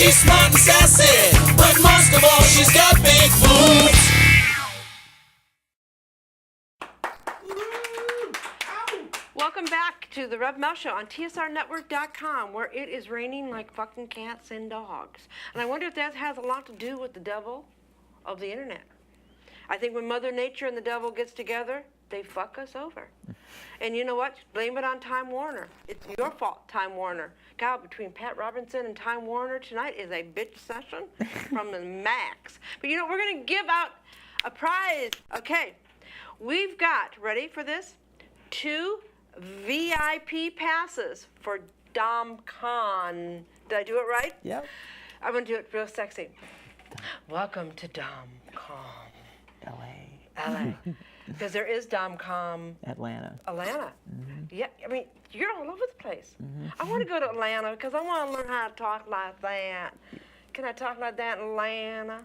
She's smart and sassy, but most of all, she's got big boobs. Welcome back to the Rev Mel Show on TSRnetwork.com, where it is raining like fucking cats and dogs. And I wonder if that has a lot to do with the devil of the internet. I think when Mother Nature and the devil gets together, they fuck us over. And you know what? Blame it on Time Warner. It's your fault, Time Warner. God, between Pat Robinson and Time Warner tonight is a bitch session from the max. But you know, we're going to give out a prize. Okay, we've got, ready for this? 2 VIP passes for DomCon. Did I do it right? Yep. I'm going to do it real sexy. Welcome to DomCon. LA. Because there is DomCon. Atlanta. Yeah, I mean, you're all over the place. I want to go to Atlanta because I want to learn how to talk like that. Can I talk like that in Atlanta?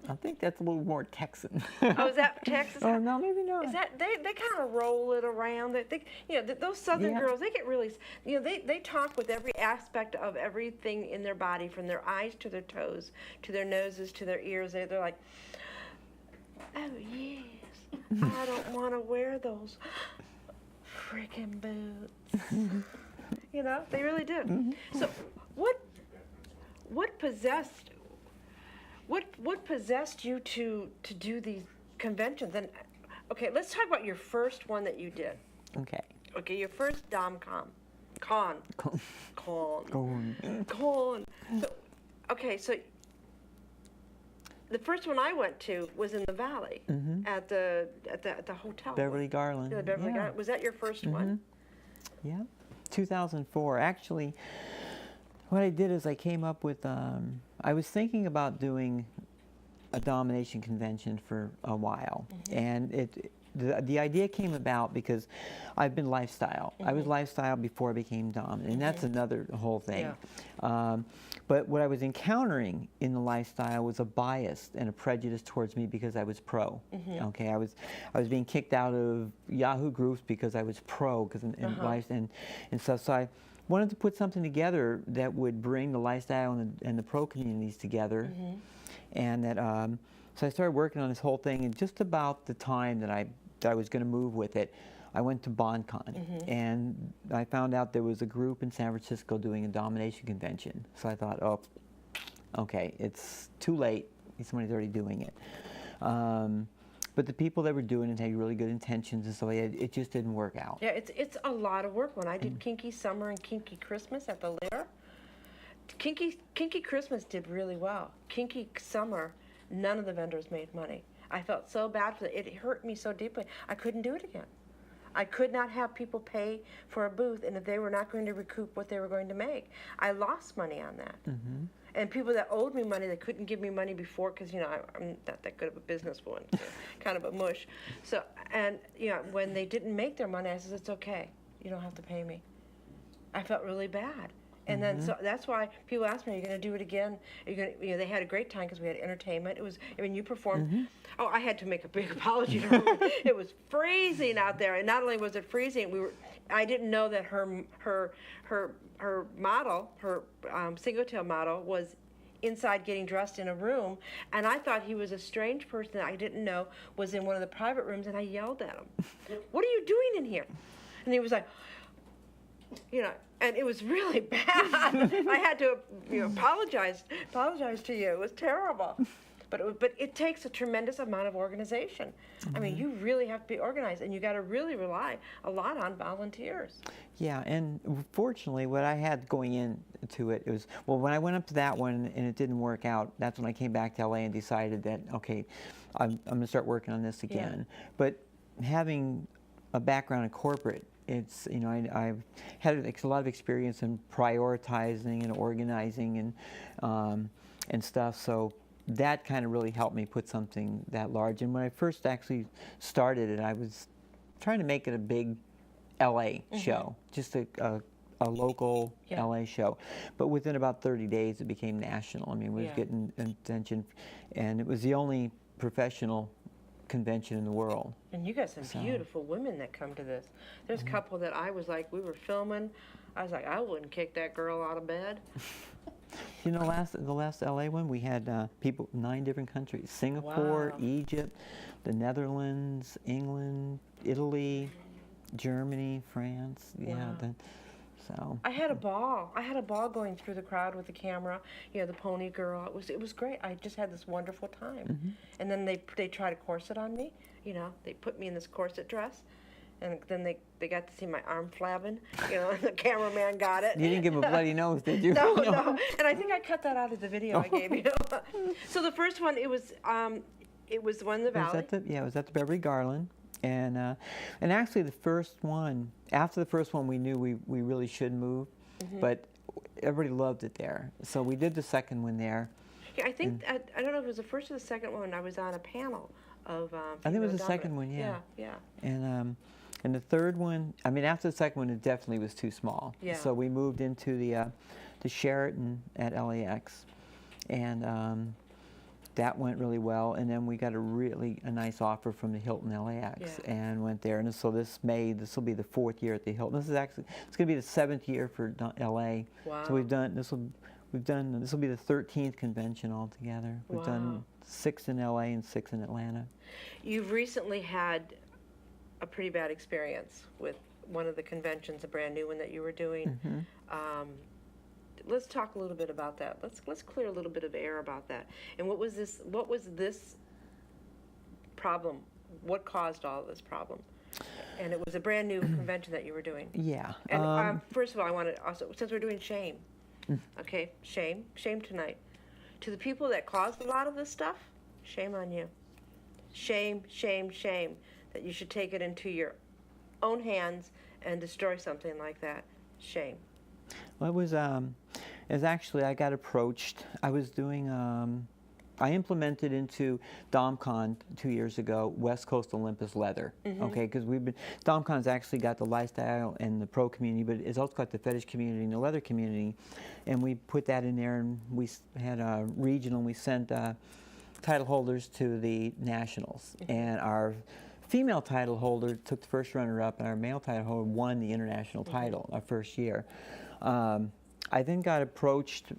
I think that's a little more Texan. Oh, is that Texas? Oh, no, maybe not. Is that they kind of roll it around? They you know, those Southern girls, they get really, you know, they talk with every aspect of everything in their body, from their eyes to their toes, to their noses, to their ears. They're like, oh yes, I don't want to wear those freaking boots. You know, they really do. So, what possessed you to do these conventions? And okay, let's talk about your first one that you did. Okay, your first DomCon. Con. So, okay, so the first one I went to was in the Valley at the hotel. Beverly Garland. Yeah, the Beverly Garland. Was that your first one? Yeah, 2004. Actually, what I did is I came up with, I was thinking about doing a domination convention for a while. And the idea came about because I've been lifestyle. I was lifestyle before I became dominant, and that's another whole thing. Yeah. But what I was encountering in the lifestyle was a bias and a prejudice towards me because I was pro. Okay, I was being kicked out of Yahoo groups because I was pro, because in life and stuff. So I wanted to put something together that would bring the lifestyle and the pro communities together, and that so I started working on this whole thing. And just about the time that I was going to move with it, I went to DomCon, and I found out there was a group in San Francisco doing a domination convention. So I thought, oh, okay, it's too late. Somebody's already doing it. But the people that were doing it had really good intentions, and so it just didn't work out. Yeah, it's a lot of work. When I did Kinky Summer and Kinky Christmas at the Lair, Kinky Christmas did really well. Kinky Summer, none of the vendors made money. I felt so bad for it. It hurt me so deeply. I couldn't do it again. I could not have people pay for a booth, and if they were not going to recoup what they were going to make. I lost money on that. And people that owed me money, that couldn't give me money before, because, you know, I'm not that good of a businesswoman, so kind of a mush. So, and, you know, when they didn't make their money, I said, it's okay. You don't have to pay me. I felt really bad. And then, so that's why people ask me, are you going to do it again? Are you going to, you know, they had a great time because we had entertainment. It was, I mean, you performed. Oh, I had to make a big apology to her. It was freezing out there. And not only was it freezing, I didn't know that her model, her single tail model, was inside getting dressed in a room, and I thought he was a strange person that I didn't know was in one of the private rooms, and I yelled at him, "What are you doing in here?" And he was like, you know, and it was really bad. I had to, you know, apologize to you. It was terrible. But it takes a tremendous amount of organization. I mean, you really have to be organized, and you got to really rely a lot on volunteers. Yeah, and fortunately, what I had going into it was, well, when I went up to that one and it didn't work out, that's when I came back to LA and decided that, okay, I'm going to start working on this again. Yeah. But having a background in corporate, it's, you know, I've had a lot of experience in prioritizing and organizing and stuff, so that kind of really helped me put something that large. And when I first actually started it, I was trying to make it a big LA show, just a local LA show. But within about 30 days, it became national. I mean, it was getting attention, and it was the only professional convention in the world. And you got some beautiful women that come to this. There's a couple that I was like, we were filming, I was like, I wouldn't kick that girl out of bed. You know, the last LA one, we had people 9 different countries: Singapore, Wow. Egypt, the Netherlands, England, Italy, Germany, France. Yeah, Wow. so. I had a ball. I had a ball going through the crowd with the camera. You know, the pony girl. It was great. I just had this wonderful time. And then they tried a corset on me. You know, they put me in this corset dress, and then they got to see my arm flabbing. You know, and the cameraman got it. You didn't give him a bloody nose, did you? No, no. And I think I cut that out of the video I gave you. So the first one, it was one in the Valley. It was at the Beverly Garland. And actually the first one, after the first one, we knew we really should move, but everybody loved it there. So we did the second one there. Yeah, I think, I don't know if it was the first or the second one, I was on a panel of I think it was the female second dominant. one, yeah. Yeah. And the third one, I mean, after the second one, it definitely was too small. Yeah. So we moved into the Sheraton at LAX, and that went really well. And then we got a nice offer from the Hilton LAX, and went there. And so this will be the 4th year at the Hilton. It's going to be the 7th year for LA. Wow. So this will be the 13th convention altogether. We've done 6 in LA and 6 in Atlanta. You've recently had a pretty bad experience with one of the conventions, a brand new one that you were doing. Let's talk a little bit about that. Let's clear a little bit of air about that. And what was this problem? What caused all of this problem? And it was a brand new convention that you were doing. Yeah. And first of all, I want to also, since we're doing shame, okay, shame tonight. To the people that caused a lot of this stuff, shame on you. Shame, shame, shame that you should take it into your own hands and destroy something like that. Shame. Well, it was actually, I got approached. I was doing, I implemented into DomCon 2 years ago, West Coast Olympus leather, okay, because DomCon's actually got the lifestyle and the pro community, but it's also got the fetish community and the leather community, and we put that in there, and we had a regional, and we sent title holders to the nationals, and our female title holder took the first runner-up, and our male title holder won the international title our first year. I then got approached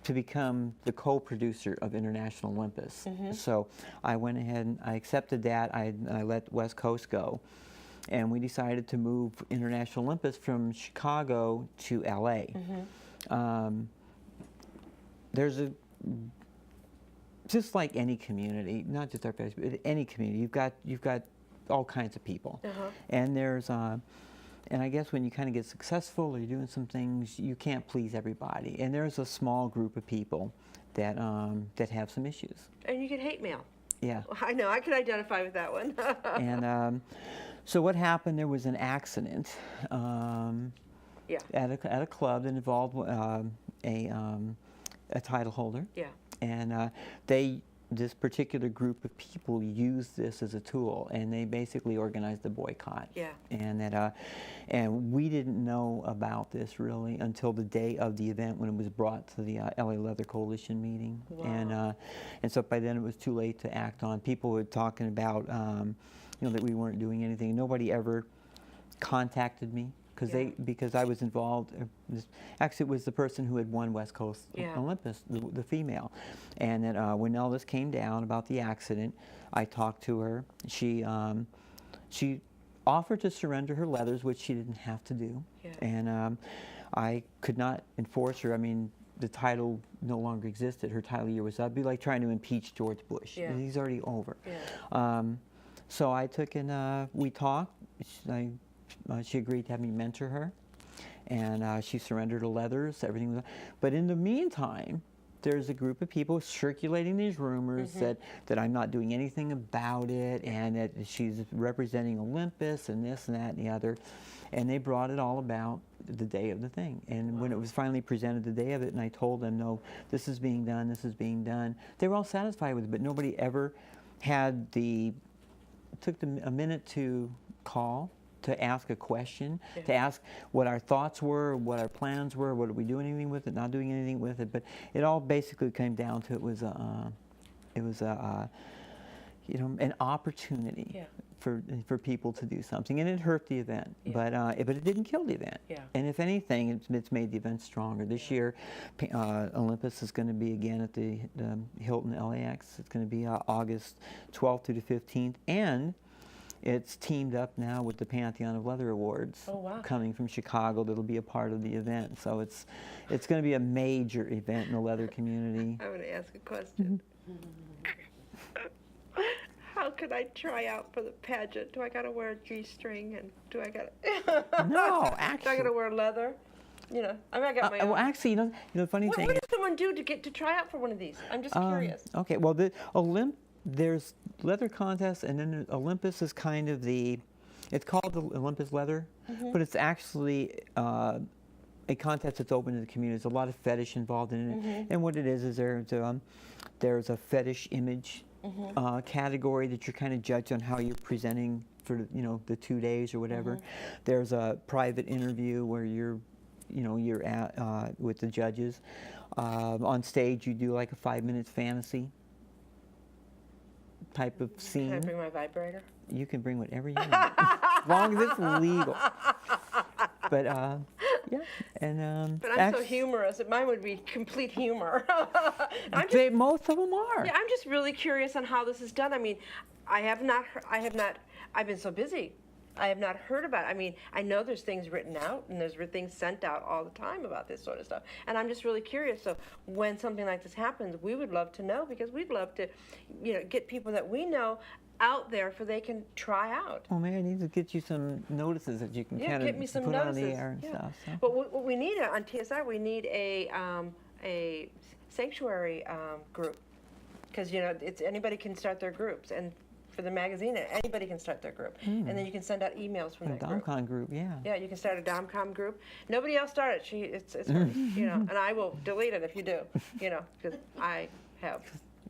to become the co-producer of International Olympus. So I went ahead and I accepted that. I let West Coast go. And we decided to move International Olympus from Chicago to LA. There's just like any community, not just our fetish, but any community, you've got all kinds of people. And there's and I guess when you kind of get successful or you're doing some things, you can't please everybody. And there's a small group of people that that have some issues. And you get hate mail. Yeah. I know, I could identify with that one. And so what happened, there was an accident at a club that involved a title holder. Yeah. And this particular group of people used this as a tool, and they basically organized a boycott. Yeah. And and we didn't know about this really until the day of the event when it was brought to the LA Leather Coalition meeting. Wow. And so by then it was too late to act on. People were talking about that we weren't doing anything. Nobody ever contacted me. Because I was involved. Actually, it was the person who had won West Coast Olympus, the female. And then when all this came down about the accident, I talked to her. She offered to surrender her leathers, which she didn't have to do. Yeah. And I could not enforce her. I mean, the title no longer existed. Her title year was up. It'd be like trying to impeach George Bush. Yeah. He's already over. Yeah. So I took and we talked. She agreed to have me mentor her, and she surrendered her leathers. Everything was. But in the meantime, there's a group of people circulating these rumors that I'm not doing anything about it, and that she's representing Olympus and this and that and the other, and they brought it all about the day of the thing. And when it was finally presented the day of it, and I told them, no, this is being done, this is being done, they were all satisfied with it, but nobody ever took them a minute to call, to ask a question, to ask what our thoughts were, what our plans were, what are we doing anything with it, not doing anything with it. But it all basically came down to it was an opportunity for people to do something, and it hurt the event, Yeah. but it didn't kill the event. Yeah. And if anything, it's made the event stronger. This year, Olympus is going to be again at the Hilton LAX. It's going to be August 12th through the 15th, and it's teamed up now with the Pantheon of Leather Awards. Oh, wow. Coming from Chicago, that'll be a part of the event. So it's going to be a major event in the leather community. I'm going to ask a question. How can I try out for the pageant? Do I got to wear a G-string, and do I got to? No, Do I actually. got to wear leather? You know, I mean, I got my own. Well, actually, the funny thing What is. does someone do to get to try out for one of these? I'm just curious. Okay, well, there's leather contests, and then Olympus is kind of it's called the Olympus Leather, but it's actually a contest that's open to the community. There's a lot of fetish involved in it, and what it is there's a fetish image category that you're kind of judged on how you're presenting for the 2 days or whatever. There's a private interview where you're at with the judges. On stage, you do like a 5-minute fantasy type of scene. Can I bring my vibrator? You can bring whatever you want, as long as it's legal. But yeah, and But I'm so humorous. Mine would be complete humor. Most of them are. Yeah, I'm just really curious on how this is done. I mean, I've been so busy. I have not heard about it. I mean, I know there's things written out and there's things sent out all the time about this sort of stuff. And I'm just really curious. So when something like this happens, we would love to know, because we'd love to, get people that we know out there so they can try out. Well, maybe I need to get you some notices that you can kind get me some of put notices. on the air and stuff. So. But what we need on TSR, we need a sanctuary group, because it's anybody can start their groups, and for the magazine, anybody can start their group, and then you can send out emails from that group. DomCon group, yeah. Yeah, you can start a DomCon group. Nobody else started. It's her, and I will delete it if you do, because I have.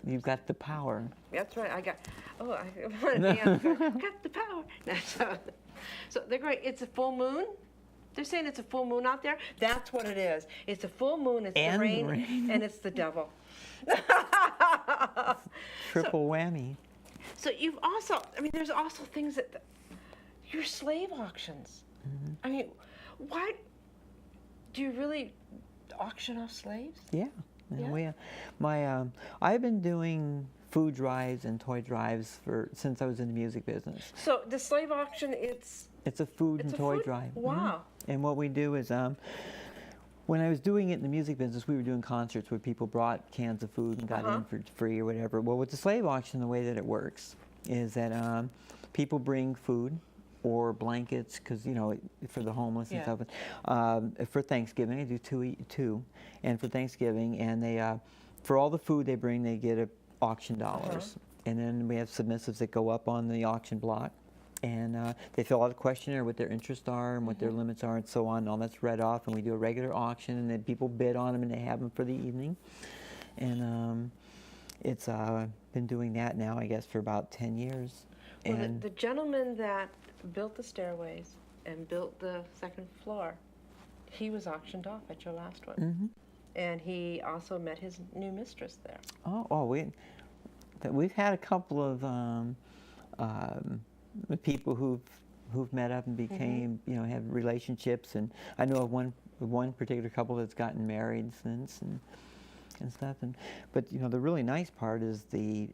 You've got the power. That's right. I got the power. So they're great. It's a full moon. They're saying it's a full moon out there. That's what it is. It's a full moon. It's and the rain, and it's the devil. Triple whammy. So you've also, there's also things that your slave auctions. I mean, why do you really auction off slaves? Yeah. Yeah? I've been doing food drives and toy drives since I was in the music business. So the slave auction, it's a food and toy drive. Wow. And what we do is, when I was doing it in the music business, we were doing concerts where people brought cans of food and got in for free or whatever. Well, with the slave auction, the way that it works is that people bring food or blankets, because for the homeless and stuff. For Thanksgiving, I do two, and for Thanksgiving, and they for all the food they bring, they get auction dollars, and then we have submissives that go up on the auction block, and they fill out a questionnaire what their interests are and what their limits are and so on. And all that's read off, and we do a regular auction, and then people bid on them, and they have them for the evening, and it's been doing that now, I guess, for about 10 years. Well, the gentleman that built the stairways and built the second floor, he was auctioned off at your last one. And he also met his new mistress there. We've had a couple of people who've met up and became, have relationships, and I know of one particular couple that's gotten married since and stuff. But the really nice part is the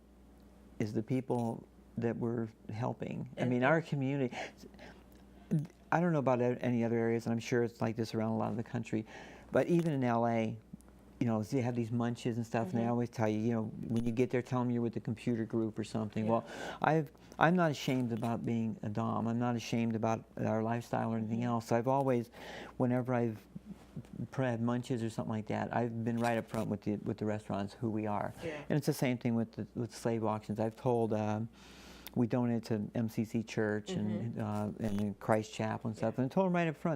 people that we're helping. I mean, our community, I don't know about any other areas, and I'm sure it's like this around a lot of the country, but even in LA, you have these munches and stuff, and they always tell you, when you get there, tell them you're with the computer group or something. Well, I'm not ashamed about being a Dom. I'm not ashamed about our lifestyle or anything else. So I've always, whenever I've had munches or something like that, I've been right up front with the restaurants who we are. And it's the same thing with slave auctions. I've told we donate to MCC Church and the Christ Chapel and stuff, and I told them right up front,